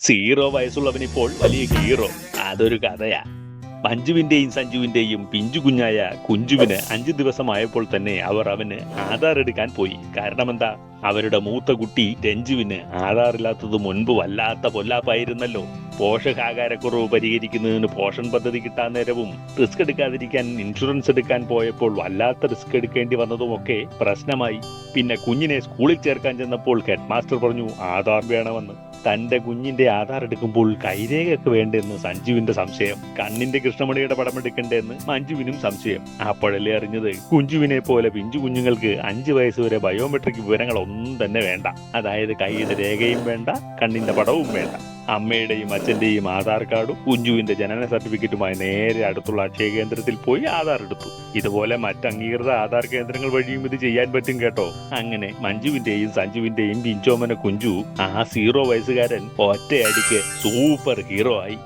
Zero വയസ്സുള്ളവനിപ്പോൾ വലിയ hero. അതൊരു കഥയാ. മഞ്ജുവിന്റെയും സഞ്ജുവിന്റെയും പിഞ്ചു കുഞ്ഞായ കുഞ്ചുവിന് 5 ദിവസമായപ്പോൾ തന്നെ അവർ അവന് ആധാർ എടുക്കാൻ പോയി. കാരണമെന്താ? അവരുടെ മൂത്ത കുട്ടി രഞ്ജുവിന് ആധാറില്ലാത്തത് മുൻപ് വല്ലാത്ത പൊല്ലാപ്പായിരുന്നല്ലോ. പോഷകാഹാരക്കുറവ് പരിഹരിക്കുന്നതിന് പോഷൺ പദ്ധതി കിട്ടാൻ നേരവും റിസ്ക് എടുക്കാതിരിക്കാൻ ഇൻഷുറൻസ് എടുക്കാൻ പോയപ്പോൾ വല്ലാത്ത റിസ്ക് എടുക്കേണ്ടി വന്നതുമൊക്കെ പ്രശ്നമായി. പിന്നെ കുഞ്ഞിനെ സ്കൂളിൽ ചേർക്കാൻ ചെന്നപ്പോൾ ഹെഡ് മാസ്റ്റർ പറഞ്ഞു ആധാർ വേണമെന്ന്. തന്റെ കുഞ്ഞിന്റെ ആധാർ എടുക്കുമ്പോൾ കൈരേഖയൊക്കെ വേണ്ടെന്ന് സഞ്ജുവിന്റെ സംശയം. കണ്ണിന്റെ കൃഷ്ണമണിയുടെ പടം എടുക്കണ്ടെന്ന് മഞ്ജുവിനും സംശയം. അപ്പോഴല്ലേ അറിഞ്ഞത് കുഞ്ചുവിനെ പോലെ പിഞ്ചു കുഞ്ഞുങ്ങൾക്ക് 5 വയസ്സ് വരെ ബയോമെട്രിക് വിവരങ്ങളൊന്നും തന്നെ വേണ്ട. അതായത് കൈയുടെ രേഖയും വേണ്ട, കണ്ണിന്റെ പടവും വേണ്ട. അമ്മയുടെയും അച്ഛന്റെയും ആധാർ കാർഡും കുഞ്ചുവിന്റെ ജനന സർട്ടിഫിക്കറ്റുമായി നേരെ അടുത്തുള്ള അക്ഷയ കേന്ദ്രത്തിൽ പോയി ആധാർ എടുത്തു. ഇതുപോലെ മറ്റ് അംഗീകൃത ആധാർ കേന്ദ്രങ്ങൾ വഴിയും ഇത് ചെയ്യാൻ പറ്റും കേട്ടോ. അങ്ങനെ മഞ്ജുവിന്റെയും സഞ്ജുവിന്റെയും പിഞ്ചോമന കുഞ്ചു, ആ 0 വയസ്സുകാരൻ, ഒറ്റയടിക്ക് സൂപ്പർ ഹീറോ ആയി.